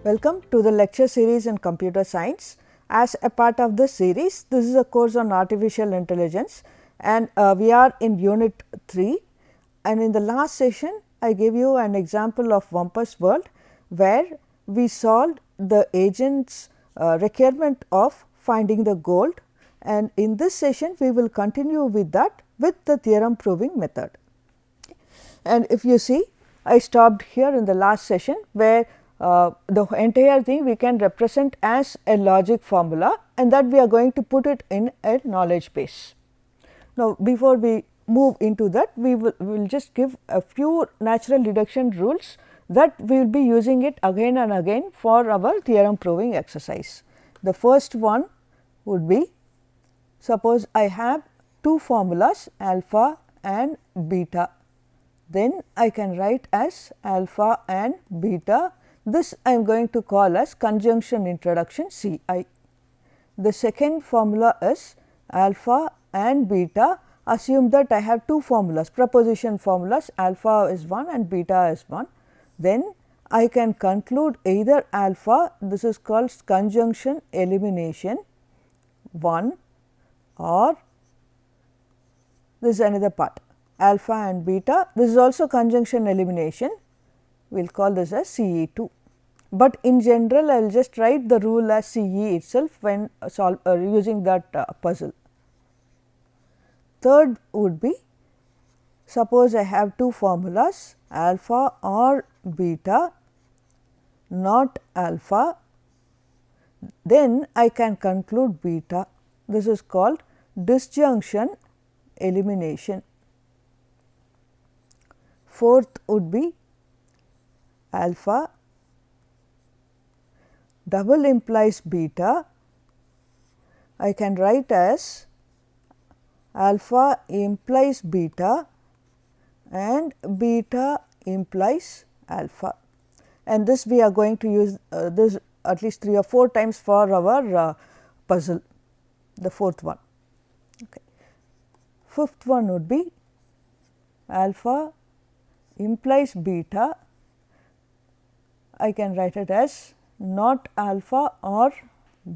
Welcome to the lecture series in computer science. As a part of this series, this is a course on artificial intelligence and we are in unit 3, and in the last session I gave you an example of Wumpus world where we solved the agent's requirement of finding the gold, and in this session we will continue with that with the theorem proving method. And if you see, I stopped here in the last session where the entire thing we can represent as a logic formula, and that we are going to put it in a knowledge base. Now, before we move into that, we will just give a few natural deduction rules that we will be using it again and again for our theorem proving exercise. The first one would be, suppose I have two formulas alpha and beta, then I can write as alpha and beta. This I am going to call as conjunction introduction C I. The second formula is alpha and beta. Assume that I have two formulas, proposition formulas, alpha is 1 and beta is 1. Then I can conclude either alpha, this is called conjunction elimination 1, or this is another part, alpha and beta, this is also conjunction elimination, we will call this as CE2. But in general, I will just write the rule as CE itself when using that puzzle. Third would be, suppose I have two formulas alpha or beta, not alpha, then I can conclude beta. This is called disjunction elimination. Fourth would be alpha double implies beta, I can write as alpha implies beta and beta implies alpha, and this we are going to use this at least 3 or 4 times for our puzzle, the fourth one. Okay. Fifth one would be alpha implies beta, I can write it as not alpha or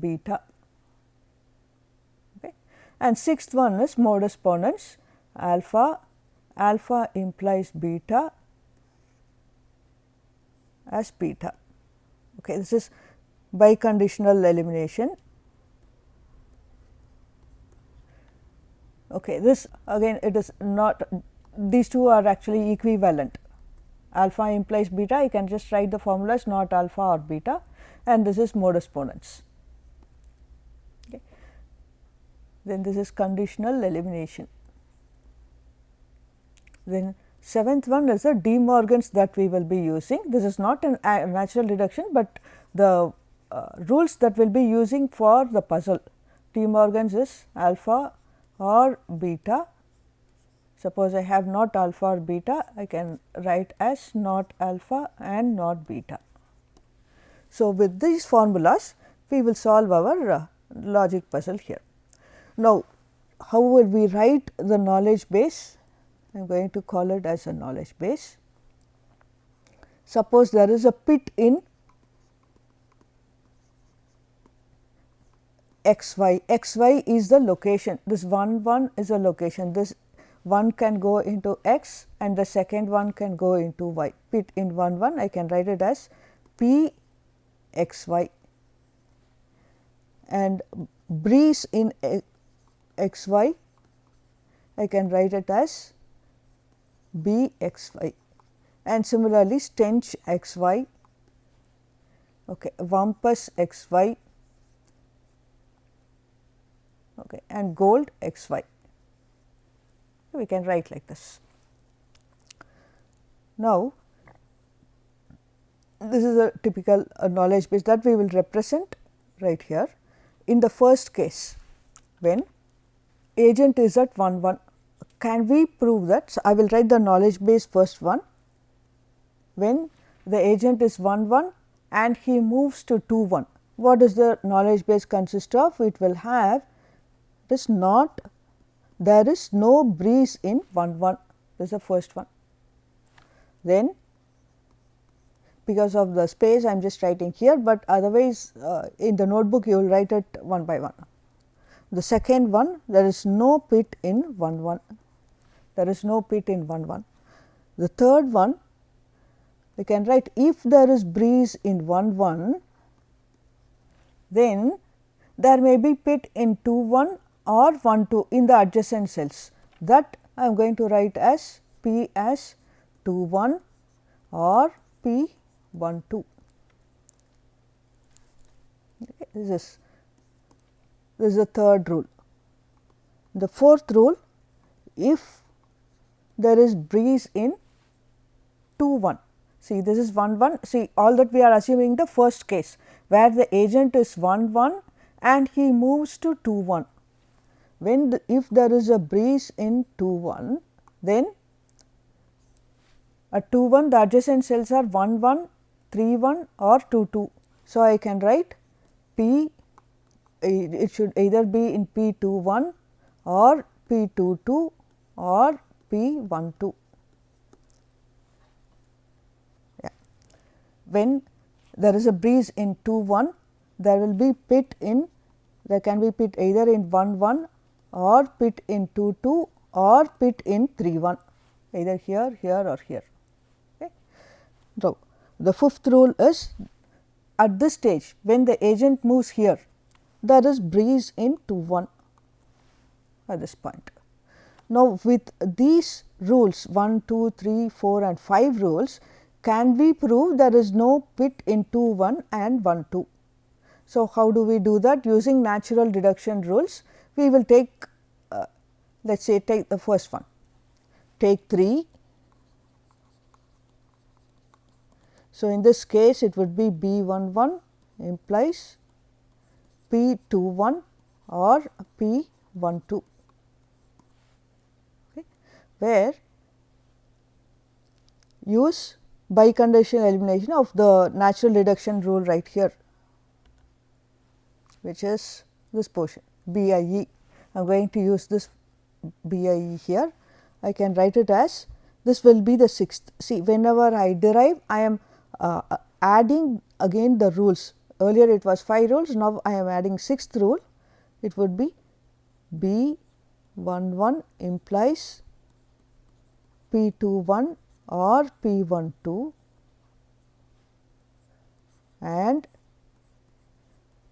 beta. Okay. And sixth one is modus ponens, alpha implies beta as beta. Okay. This is biconditional elimination. Okay. This again, it is not, these two are actually equivalent. Alpha implies beta, I can just write the formula as not alpha or beta, and this is modus ponens. Okay. Then this is conditional elimination. Then seventh one is the De Morgan's that we will be using. This is not a natural deduction, but the rules that we will be using for the puzzle. De Morgan's is alpha or beta. Suppose I have not alpha or beta, I can write as not alpha and not beta. So, with these formulas we will solve our logic puzzle here. Now, how will we write the knowledge base? I am going to call it as a knowledge base. Suppose there is a pit in xy, xy is the location, this 1 1 is a location, this one can go into x and the second one can go into y. Pit in 1 1, I can write it as P x y, and breeze in x y, I can write it as B x y, and similarly stench x y, okay, Wumpus x y, okay, and gold x y. We can write like this. Now, this is a typical knowledge base that we will represent right here. In the first case, when agent is at 1 1, can we prove that? So, I will write the knowledge base first one. When the agent is 1 1 and he moves to 2 1, what does the knowledge base consist of? It will have this not, there is no breeze in 1 1, this is the first one. Then because of the space I am just writing here, but otherwise in the notebook you will write it one by one. The second one, there is no pit in 1 1, there is no pit in 1 1. The third one, we can write if there is breeze in 1 1, then there may be pit in 2 1 or 1 2 in the adjacent cells. That I am going to write as P as 2 1 or P 1 2. Okay, this is the third rule. The fourth rule, if there is breeze in 2 1. See, this is 1 1. See, all that we are assuming the first case, where the agent is 1 1 and he moves to 2 1. When if there is a breeze in 2 1, then at 2 1 the adjacent cells are 1 1, 3 1 or 2 2. So, I can write P, it should either be in P 2 1 or P 2 2 or P 1 2. Yeah. When there is a breeze in 2 1, there will be pit in, there can be pit either in 1 1 or pit in 2 2 or pit in 3 1, either here, here or here. Okay. So, the fifth rule is at this stage when the agent moves here, there is breeze in 2 1 at this point. Now, with these rules 1, 2, 3, 4 and 5 rules, can we prove there is no pit in 2 1 and 1 2. So, how do we do that? Using natural deduction rules, we will take let us say take the first one, take 3. So, in this case it would be B 1 1 implies P 2 1 or P 1 2, okay, where use biconditional elimination of the natural deduction rule right here, which is this portion BIE. I am going to use this BIE here. I can write it as this will be the sixth. See, whenever I derive, I am adding again the rules. Earlier it was 5 rules, now I am adding sixth rule. It would be B 1 1 implies P 2 1 or P 1 2 and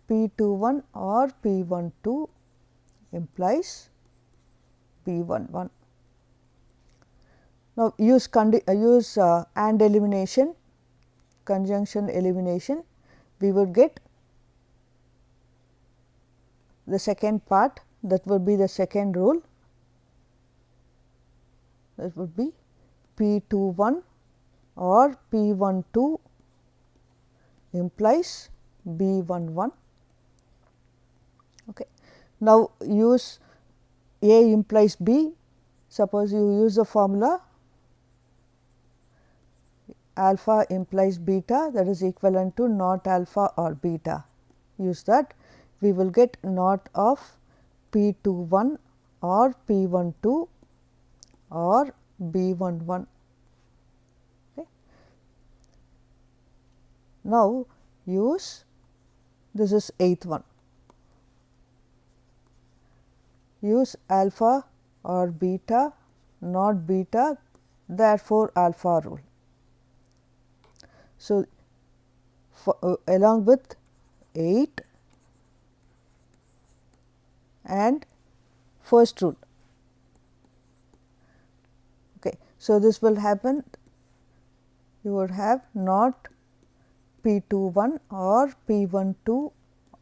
P 2 1 or P 1 2 implies P 1 1. Now, use AND elimination, conjunction elimination, we would get the second part, that would be the second rule, that would be P 2 1 or P 1 2 implies B 1 1. Okay. Now, use A implies B. Suppose you use the formula alpha implies beta, that is equivalent to not alpha or beta. Use that, we will get not of P 2 1 or P 1 2 or B 1 1. Okay. Now, use this is eighth one. Use alpha or beta, not beta, therefore, alpha rule. So, along with 8 and first rule. Okay. So, this will happen, you would have not P 2 1 or P 1 2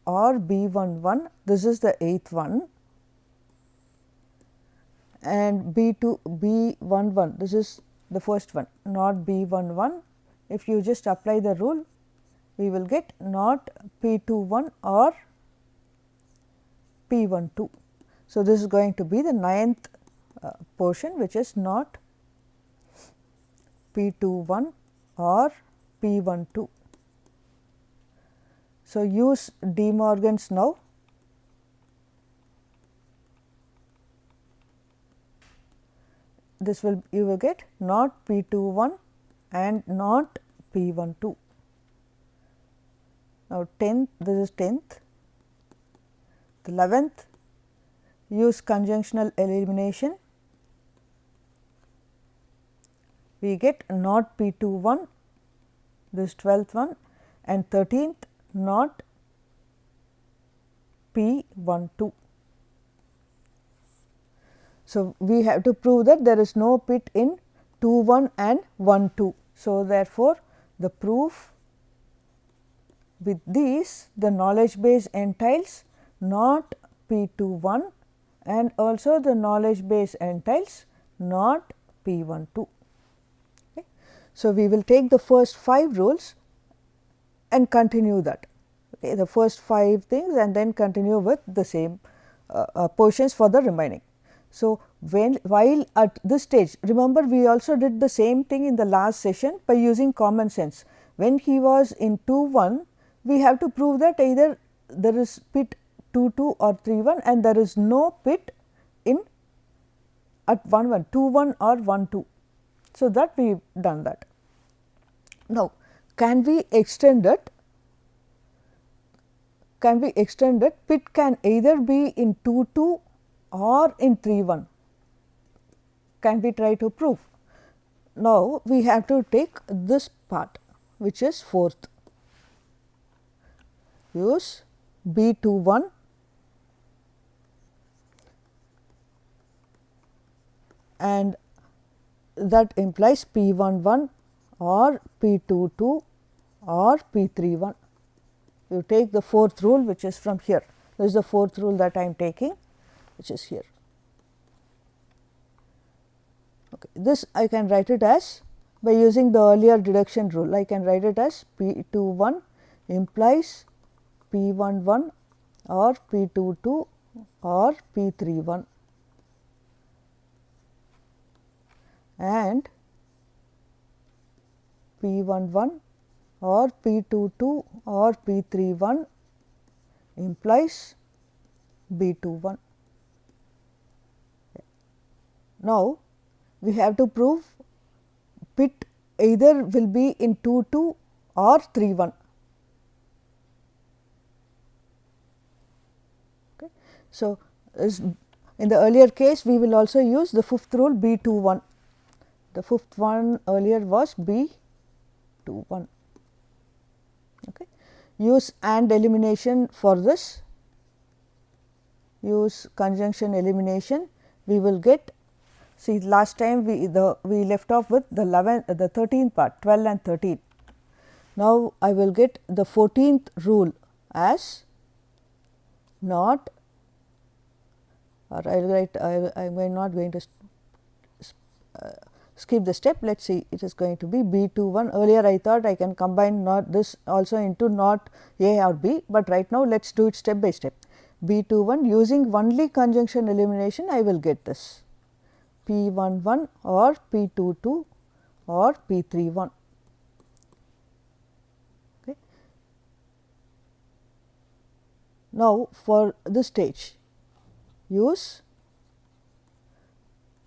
or B 1 1, this is the eighth one, and B 1 1, this is the first one, not B 1 1. If you just apply the rule, we will get not P 2 1 or P 1 2. So, this is going to be the ninth portion, which is not P 2 1 or P 1 2. So, use De Morgan's now. This will, you will get not P 2 1 and not P 1 2. Now, 10th, this is 10th, the 11th use conjunctional elimination, we get not P 2 1, this 12th one, and 13th not P 1 2. So, we have to prove that there is no pit in 2 1 and 1 2. So, therefore, the proof with these, the knowledge base entails not P 2 1 and also the knowledge base entails not P 1 2. Okay. So, we will take the first 5 rules and continue that, okay, the first 5 things and then continue with the same portions for the remaining. So, while at this stage, remember we also did the same thing in the last session by using common sense. When he was in 2 1, we have to prove that either there is pit 2 2 or 3 1 and there is no pit in at 1 1, 2 1 or 1 2. So, that we have done that. Now, can we extend it? Can we extend it? Pit can either be in 2 2 or in 3 1. Can we try to prove? Now, we have to take this part which is 4th. Use B 2 1 and that implies P 1 1 or P 2 2 or P 3 1. You take the 4th rule which is from here. This is the 4th rule that I am taking, which is here. Okay. This I can write it as, by using the earlier deduction rule, I can write it as P 2 1 implies P 1 1 or P 2 2 or P 3 1 and P 1 1 or P 2 2 or P 3 1 implies B 2 1. Now, we have to prove pit either will be in 2 2 or 3 1. Okay. So, in the earlier case we will also use the 5th rule B 2 1. The 5th one earlier was B 2 1. Okay. Use AND elimination for this, use conjunction elimination, we will get, see last time we left off with the 13th part 12 and 13. Now, I will get the 14th rule as not, or I will write, I am not going to skip the step. Let us see, it is going to be B 2 1. Earlier I thought I can combine not this also into not A or B, but right now let us do it step by step. B 2 1 using only conjunction elimination I will get this P 1 1 or P 2 2 or P 3 1. Okay. Now, for this stage use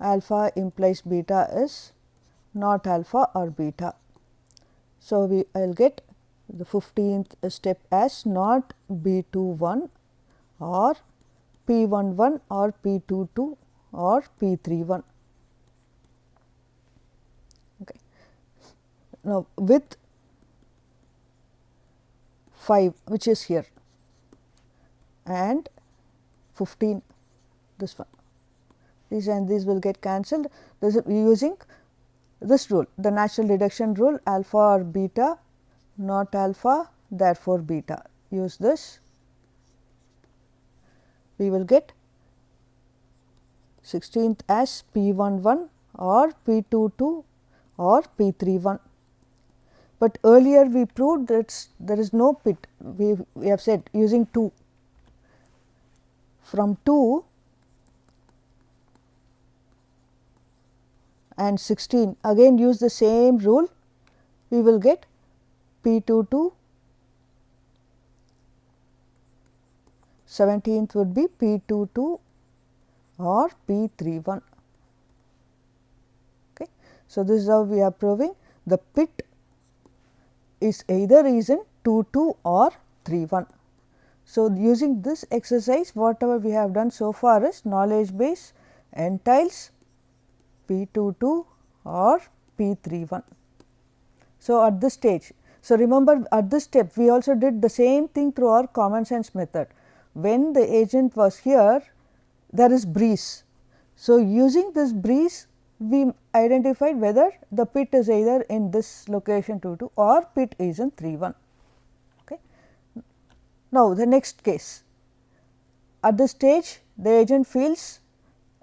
alpha implies beta is not alpha or beta. So, I will get the 15th step as not B 2 1 or P 1 1 or P 2 2 or P 3 1. Okay. Now, with 5 which is here and 15 this one, these and these will get cancelled. This is using this rule, the natural deduction rule, alpha or beta, not alpha, therefore beta. Use this, we will get 16th as P 1 1 or P 2 2 or P 3 1. But earlier we proved that there is no pit, we have said using 2. From 2 and 16 again use the same rule, we will get P 2 2, 17th would be P 2 2 or P 3 1. Okay. So, this is how we are proving the pit is either is in 2 2 or 31. So, using this exercise whatever we have done so far is knowledge base entails P22 or P31. So, at this stage, so remember at this step we also did the same thing through our common sense method. When the agent was here, there is breeze. So, using this breeze we identified whether the pit is either in this location 22 or pit is in 31. Okay. Now, the next case, at this stage the agent feels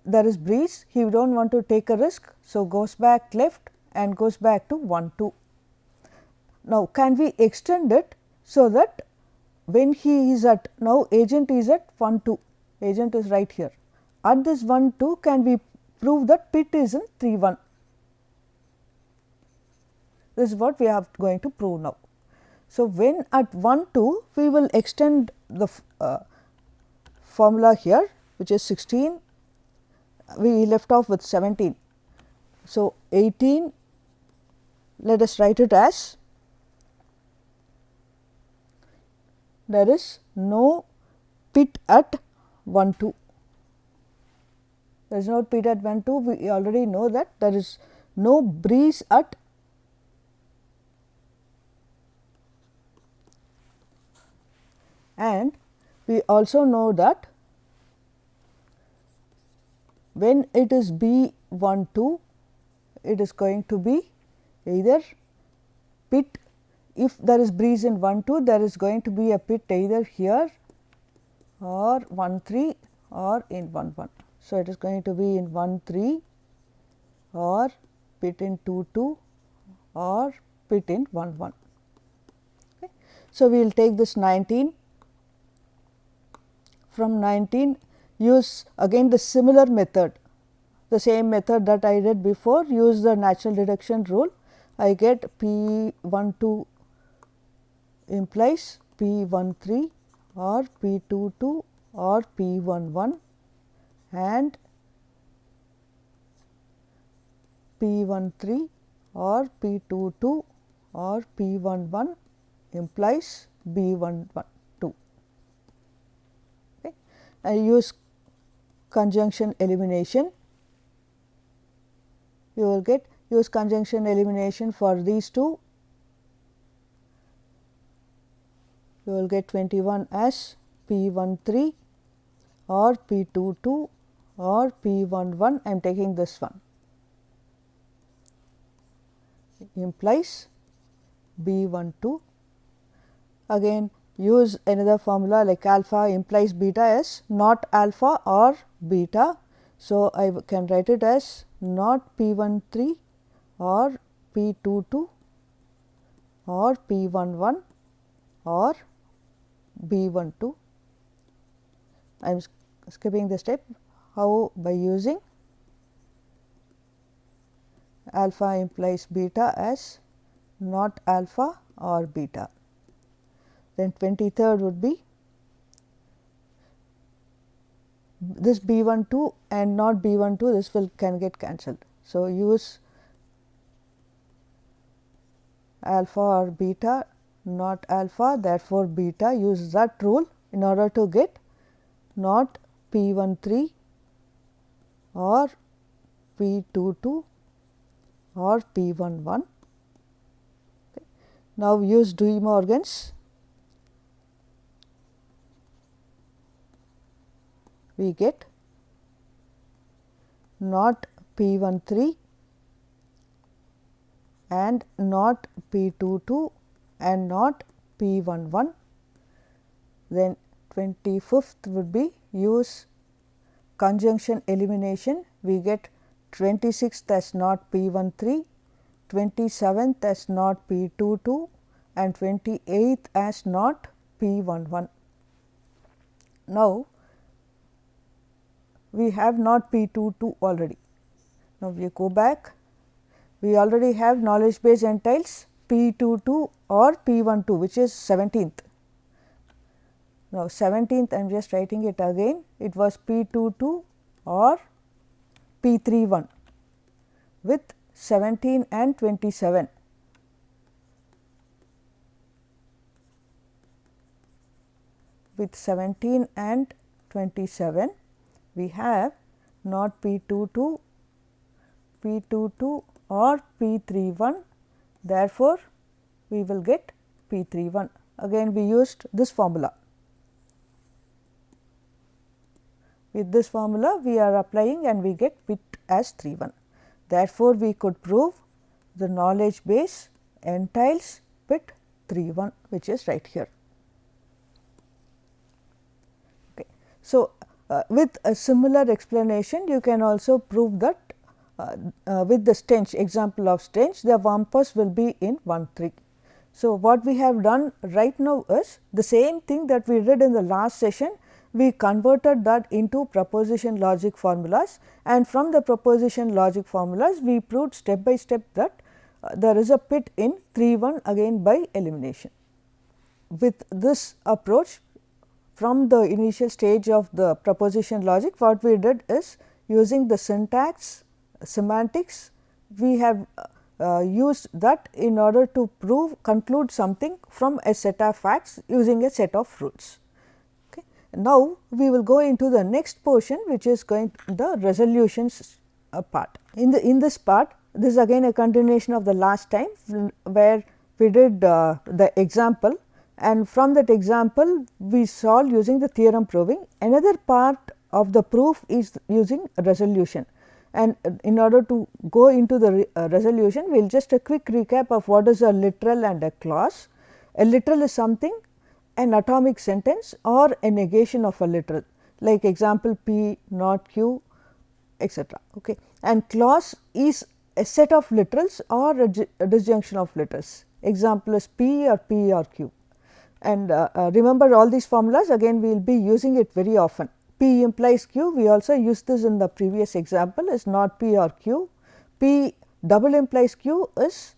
there is breeze, he do not want to take a risk. So, goes back left and goes back to 1 2. Now, can we extend it so that when he is at, now agent is at 1 2, agent is right here, at this 1 2 can we prove that pit is in 3 1. This is what we are going to prove now. So, when at 1 2 we will extend the formula here which is 16, we left off with 17. So, 18, let us write it as there is no pit at 1 2. There is no pit at 1 2, we already know that there is no breeze at and we also know that when it is B 1 2, it is going to be either pit, if there is breeze in 1 2, there is going to be a pit either here or 1 3 or in 1 1. So, it is going to be in 1 3 or pit in 2 2 or pit in 1 1. Okay. So, we will take this 19, from 19 use again the similar method, the same method that I did before, use the natural deduction rule. I get P 1 2 implies P 1 3 or P 2 2 or P 1 1 and P 1 3 or P 2 2 or P 1 1 implies B 1 1 2. Okay. I use conjunction elimination, you will get use conjunction elimination for these two, you will get 21 as P 1 3 or P 2 2 or P 1 1, I am taking this one, implies B 1 2. Again use another formula like alpha implies beta as not alpha or beta. So, I can write it as not P 1 3 or P 2 2 or P 1 1 or B 1 2. I am skipping the step, how? By using alpha implies beta as not alpha or beta. Then 23rd would be this B 1 2 and not B 1 2, this will can get cancelled. So, use alpha or beta, not alpha, therefore, beta, use that rule in order to get not P 1 3 or P 2 2 or P 1 1. Okay. Now, use De Morgan's, we get not P 1 3 and not P 2 2 and not P 1 1. Then 25th would be use conjunction elimination, we get 26th as not P 1 3, 27th as not P 2 2 and 28th as not P 1 1. Now, we have not P 2 2 already. Now, we go back, we already have knowledge base entails P 2 2 or P 1 2, which is 17th. Now, 17th I am just writing it again, it was P 2 2 or P 3 1 with 17 and 27. with 17 and 27, we have not P 22, P 22 or P 31. Therefore, we will get P 31. Again we used this formula. With this formula we are applying and we get bit as 31. Therefore, we could prove the knowledge base entails bit 31, which is right here. Okay. So, with a similar explanation you can also prove that with the stench example of stench, the wampus will be in 1 3. So, what we have done right now is the same thing that we did in the last session. We converted that into proposition logic formulas, and from the proposition logic formulas we proved step by step that there is a pit in 3 1 again by elimination. With this approach, from the initial stage of the proposition logic, what we did is using the syntax, semantics, we have used that in order to conclude something from a set of facts using a set of rules. Okay. Now, we will go into the next portion, which is going the resolutions part. In this part, this is again a continuation of the last time, where we did the example, and from that example we solve using the theorem proving. Another part of the proof is using resolution, and in order to go into the resolution, we will just a quick recap of what is a literal and a clause. A literal is something, an atomic sentence or a negation of a literal, like example P not Q, etc. Okay. And clause is a set of literals or a disjunction of literals. Example is P or P or Q. And remember all these formulas, again we will be using it very often. P implies Q, we also used this in the previous example, is not P or Q. P double implies Q is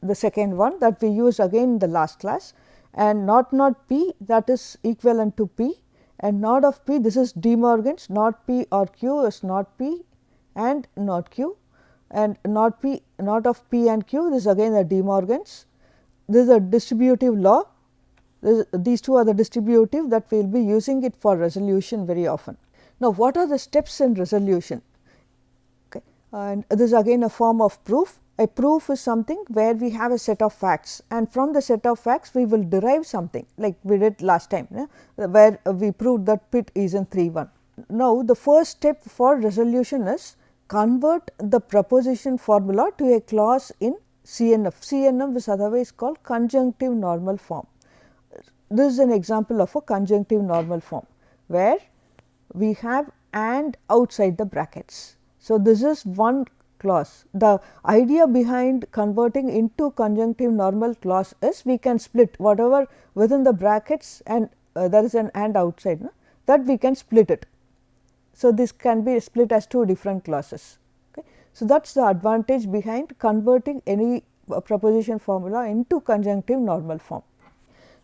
the second one that we used again in the last class, and not P, that is equivalent to P, and not of P, this is De Morgan's. Not P or Q is not P and not Q, and not of P and Q, this is again the De Morgan's. This is a distributive law. These two are the distributive that we will be using it for resolution very often. Now, what are the steps in resolution? Okay. And this is again a form of proof. A proof is something where we have a set of facts, and from the set of facts we will derive something, like we did last time, where we proved that pit is in 3 1. Now, the first step for resolution is convert the proposition formula to a clause in CNF. CNF is otherwise called conjunctive normal form. This is an example of a conjunctive normal form, where we have and outside the brackets. So, this is one clause. The idea behind converting into conjunctive normal clause is we can split whatever within the brackets, and there is an and outside, that we can split it. So, this can be split as two different clauses. Okay. So, that is the advantage behind converting any proposition formula into conjunctive normal form.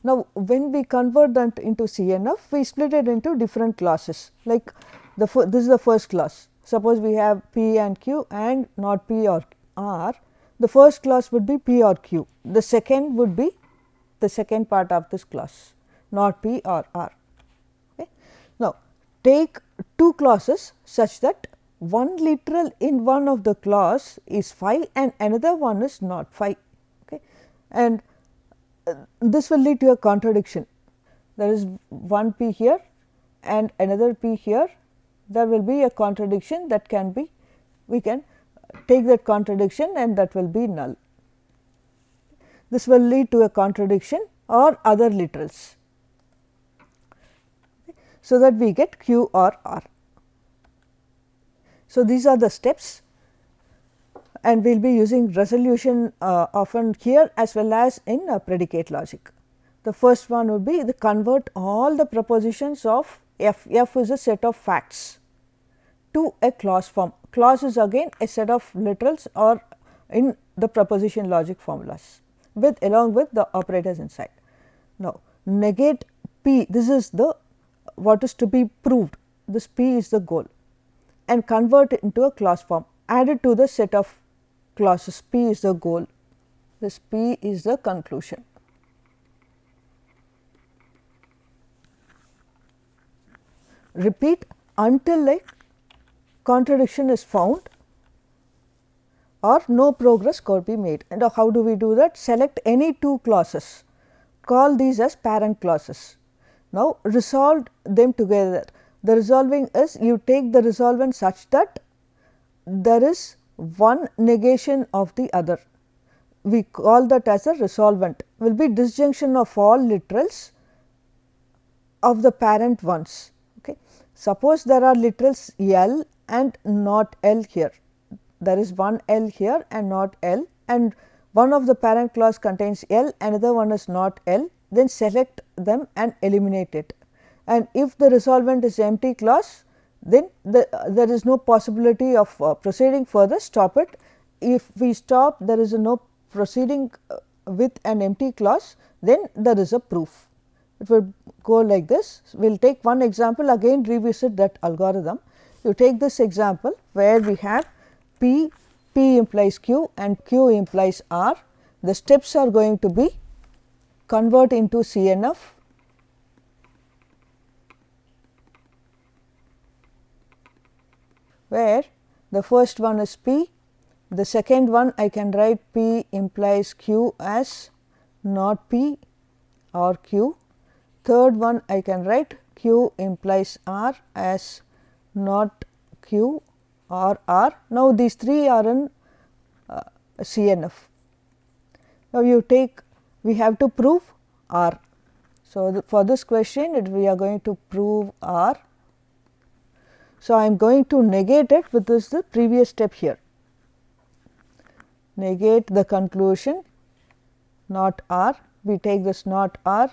Now, when we convert that into CNF, we split it into different clauses, like this is the first clause. Suppose we have P and Q and not P or R, the first clause would be P or Q, the second would be the second part of this clause, not P or R. Okay. Now, take two clauses such that one literal in one of the clause is phi and another one is not phi, okay. And this will lead to a contradiction. There is one P here and another P here, there will be a contradiction that can be, we can take that contradiction and that will be null. This will lead to a contradiction or other literals, so that we get Q or R. So, these are the steps, and we will be using resolution often here as well as in predicate logic. The first one would be the convert all the propositions of F. F is a set of facts to a clause form. Clause is again a set of literals or in the proposition logic formulas with along with the operators inside. Now, negate P, this is the what is to be proved, this P is the goal, and convert it into a clause form, add it to the set of clauses. P is the goal, this P is the conclusion. repeat until a contradiction is found or no progress could be made. And how do we do that? Select any two clauses, call these as parent clauses. Now, resolve them together. The resolving is you take the resolvent such that there is one negation of the other. We call that as a resolvent, will be disjunction of all literals of the parent ones. Okay. Suppose there are literals L and not L here. There is one L here and not L, and one of the parent clause contains L, another one is not L, then select them and eliminate it. And if the resolvent is empty clause, then there is no possibility of proceeding further, stop it. If we stop, there is no proceeding with an empty clause, then there is a proof. It will go like this. We will take one example, again revisit that algorithm. You take this example where we have P implies Q and Q implies R. The steps are going to be convert into CNF, where the first one is P, the second one I can write P implies Q as not P or Q, third one I can write Q implies R as not Q or R. Now, these three are in CNF. Now, you take, we have to prove R. So, for this question we are going to prove R. So, I am going to negate it with this the previous step here, negate the conclusion not R, we take this not R,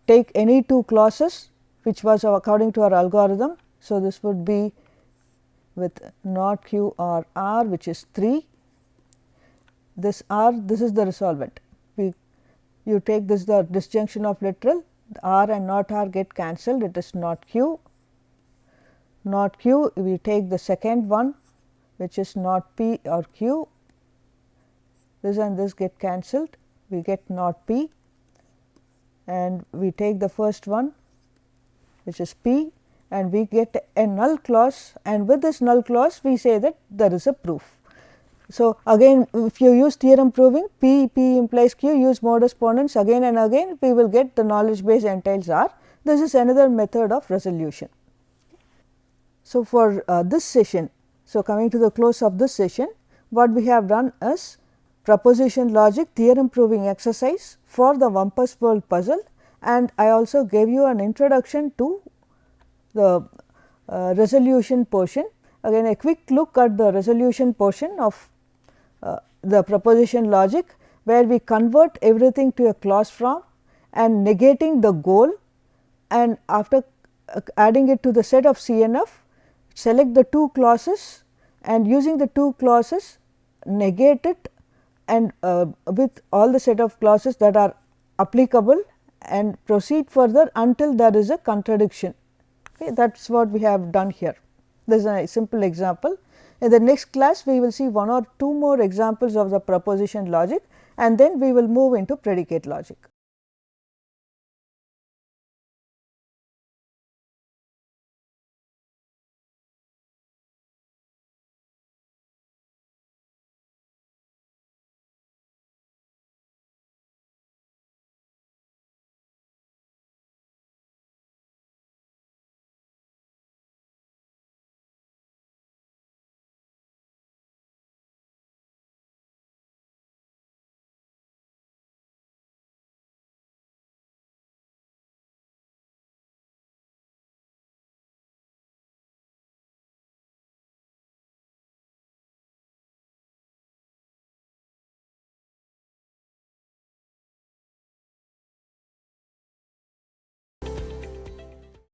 take any two clauses which was according to our algorithm. So, this would be with not Q or R, which is 3, this R, this is the resolvent. You take this the disjunction of literal, the R and not R get cancelled, it is not Q. Not Q, we take the second one which is not P or Q, this and this get cancelled, we get not P, and we take the first one which is P, and we get a null clause, and with this null clause we say that there is a proof. So, again if you use theorem proving P implies Q, use modus ponens again and again, we will get the knowledge base entails R. This is another method of resolution. So, for this session, so coming to the close of this session, what we have done is proposition logic theorem proving exercise for the Wumpus world puzzle, and I also gave you an introduction to the resolution portion. Again a quick look at the resolution portion of the proposition logic, where we convert everything to a clause form and negating the goal, and after adding it to the set of CNF, select the two clauses and using the two clauses negate it, and with all the set of clauses that are applicable, and proceed further until there is a contradiction. Okay, that is what we have done here. This is a simple example. In the next class, we will see one or two more examples of the proposition logic, and then we will move into predicate logic.